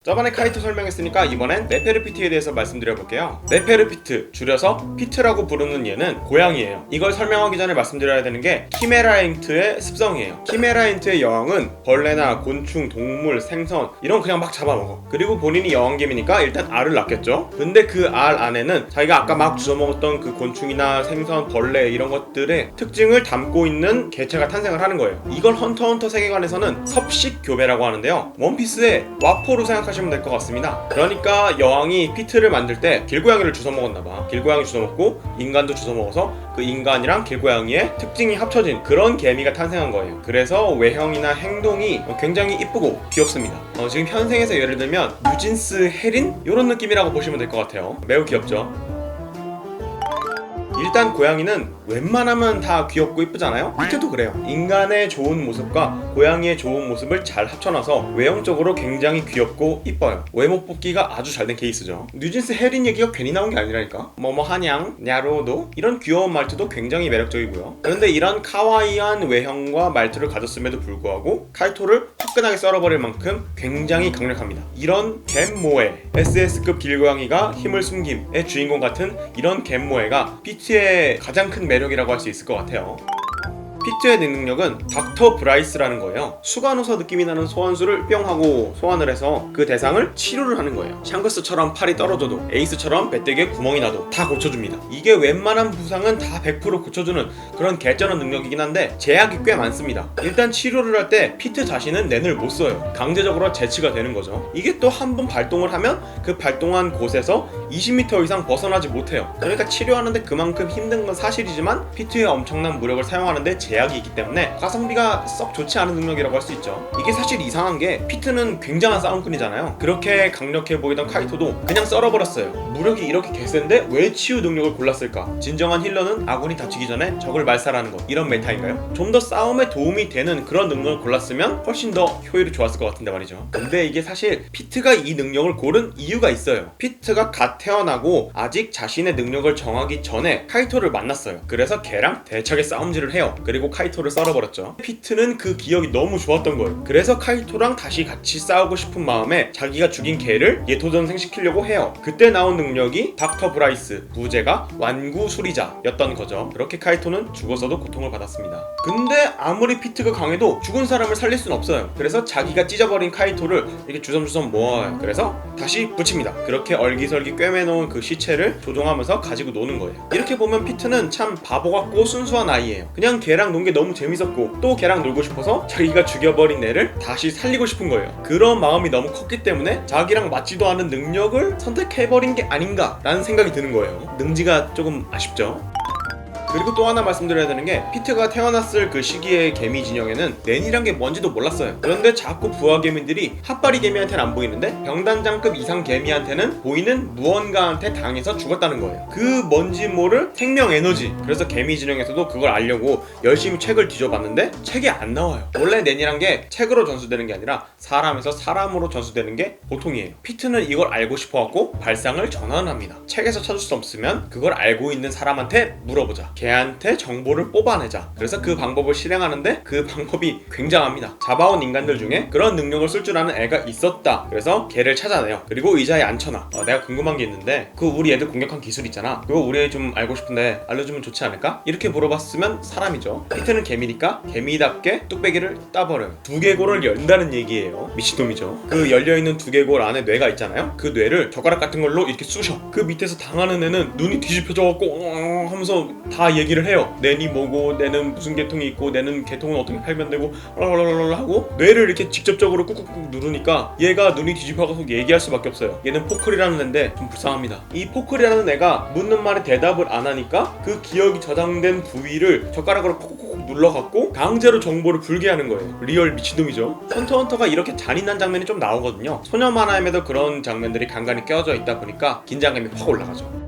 저번에 카이토 설명했으니까 이번엔 네페르피트에 대해서 말씀드려볼게요. 네페르피트, 줄여서 피트라고 부르는 얘는 고양이에요. 이걸 설명하기 전에 말씀드려야 되는 게 키메라엔트의 습성이에요. 키메라엔트의 여왕은 벌레나 곤충, 동물, 생선 이런 그냥 막 잡아먹어. 그리고 본인이 여왕개미니까 일단 알을 낳겠죠. 근데 그 알 안에는 자기가 아까 막 주워먹었던 그 곤충이나 생선, 벌레 이런 것들의 특징을 담고 있는 개체가 탄생을 하는 거예요. 이걸 헌터 세계관에서는 섭식교배라고 하는데요. 원피스의 와포로 생각하시면 될 것 같습니다. 그러니까 여왕이 피트를 만들 때 길고양이를 주워먹었나봐. 길고양이 주워먹고 인간도 주워먹어서 그 인간이랑 길고양이의 특징이 합쳐진 그런 개미가 탄생한 거예요. 그래서 외형이나 행동이 굉장히 이쁘고 귀엽습니다. 지금 현생에서 예를 들면 뉴진스 해린? 이런 느낌이라고 보시면 될 것 같아요. 매우 귀엽죠. 일단 고양이는 웬만하면 다 귀엽고 이쁘잖아요? 피트도 그래요. 인간의 좋은 모습과 고양이의 좋은 모습을 잘 합쳐놔서 외형적으로 굉장히 귀엽고 이뻐요. 외모 뽑기가 아주 잘 된 케이스죠. 뉴진스 해린 얘기가 괜히 나온 게 아니라니까. 한양, 냐로도 이런 귀여운 말투도 굉장히 매력적이고요. 그런데 이런 카와이한 외형과 말투를 가졌음에도 불구하고 카이토를 화끈하게 썰어버릴 만큼 굉장히 강력합니다. 이런 갯모에 SS급 길고양이가 힘을 숨김의 주인공 같은 이런 갯모에가 피트의 가장 큰 매력이라고 할 수 있을 것 같아요. 피트의 능력은 닥터 브라이스라는 거예요. 수간호사 느낌이 나는 소환수를 뿅 하고 소환을 해서 그 대상을 치료를 하는 거예요. 샹크스처럼 팔이 떨어져도 에이스처럼 배때기에 구멍이 나도 다 고쳐줍니다. 이게 웬만한 부상은 다 100% 고쳐주는 그런 개쩌는 능력이긴 한데 제약이 꽤 많습니다. 일단 치료를 할 때 피트 자신은 낸을 못 써요. 강제적으로 제치가 되는 거죠. 이게 또 한 번 발동을 하면 그 발동한 곳에서 20m 이상 벗어나지 못해요. 그러니까 치료하는데 그만큼 힘든 건 사실이지만 피트의 엄청난 무력을 사용하는데 제약이 있기 때문에 가성비가 썩 좋지 않은 능력이라고 할 수 있죠. 이게 사실 이상한 게 피트는 굉장한 싸움꾼이잖아요. 그렇게 강력해 보이던 카이토도 그냥 썰어버렸어요. 무력이 이렇게 개센데 왜 치유 능력을 골랐을까? 진정한 힐러는 아군이 다치기 전에 적을 말살하는 것, 이런 메타인가요? 좀 더 싸움에 도움이 되는 그런 능력을 골랐으면 훨씬 더 효율이 좋았을 것 같은데 말이죠. 근데 이게 사실 피트가 이 능력을 고른 이유가 있어요. 피트가 갓 태어나고 아직 자신의 능력을 정하기 전에 카이토를 만났어요. 그래서 걔랑 대차게 싸움질을 해요. 그리고 카이토를 썰어버렸죠. 피트는 그 기억이 너무 좋았던 거예요. 그래서 카이토랑 다시 같이 싸우고 싶은 마음에 자기가 죽인 걔를 예토전생시키려고 해요. 그때 나온 능력이 닥터 브라이스, 부제가 완구수리자였던 거죠. 그렇게 카이토는 죽어서도 고통을 받았습니다. 근데 아무리 피트가 강해도 죽은 사람을 살릴 순 없어요. 그래서 자기가 찢어버린 카이토를 이렇게 주섬주섬 모아요. 그래서 다시 붙입니다. 그렇게 얼기설기 꿰매놓은 그 시체를 조종하면서 가지고 노는 거예요. 이렇게 보면 피트는 참 바보 같고 순수한 아이예요. 그냥 걔랑 논 게 너무 재밌었고 또 걔랑 놀고 싶어서 자기가 죽여버린 애를 다시 살리고 싶은 거예요. 그런 마음이 너무 컸기 때문에 자기랑 맞지도 않은 능력을 선택해버린 게 아닌가 라는 생각이 드는 거예요. 능지가 조금 아쉽죠. 그리고 또 하나 말씀드려야 되는 게 피트가 태어났을 그 시기의 개미 진영에는 낸이란 게 뭔지도 몰랐어요. 그런데 자꾸 부하 개미들이 핫바리 개미한테는 안 보이는데 병단장급 이상 개미한테는 보이는 무언가한테 당해서 죽었다는 거예요. 그 뭔지 모를 생명 에너지. 그래서 개미 진영에서도 그걸 알려고 열심히 책을 뒤져봤는데 책이 안 나와요. 원래 낸이란 게 책으로 전수되는 게 아니라 사람에서 사람으로 전수되는 게 보통이에요. 피트는 이걸 알고 싶어갖고 발상을 전환합니다. 책에서 찾을 수 없으면 그걸 알고 있는 사람한테 물어보자. 걔한테 정보를 뽑아내자. 그래서 그 방법을 실행하는데 그 방법이 굉장합니다. 잡아온 인간들 중에 그런 능력을 쓸 줄 아는 애가 있었다. 그래서 걔를 찾아내요. 그리고 의자에 앉혀놔. 내가 궁금한 게 있는데 그 우리 애들 공격한 기술 있잖아. 그거 우리 애 좀 알고 싶은데 알려주면 좋지 않을까? 이렇게 물어봤으면 사람이죠. 피트는 개미니까 개미답게 뚝배기를 따버려요. 두개골을 연다는 얘기예요. 미친놈이죠. 그 열려있는 두개골 안에 뇌가 있잖아요. 그 뇌를 젓가락 같은 걸로 이렇게 쑤셔. 그 밑에서 당하는 애는 눈이 뒤집혀져갖고 하면서 다 얘기를 해요. 낸이 뭐고, 낸은 무슨 계통이 있고, 낸은 계통은 어떻게 팔면 되고, 하고 뇌를 이렇게 직접적으로 꾹꾹꾹 누르니까 얘가 눈이 뒤집혀가서 얘기할 수밖에 없어요. 얘는 포클이라는 애인데 좀 불쌍합니다. 이 포클이라는 애가 묻는 말에 대답을 안 하니까 그 기억이 저장된 부위를 젓가락으로 콕콕콕 눌러갖고 강제로 정보를 불게 하는 거예요. 리얼 미친놈이죠. 헌터헌터가 이렇게 잔인한 장면이 좀 나오거든요. 소녀 만화임에도 그런 장면들이 간간히 껴져 있다 보니까 긴장감이 확 올라가죠.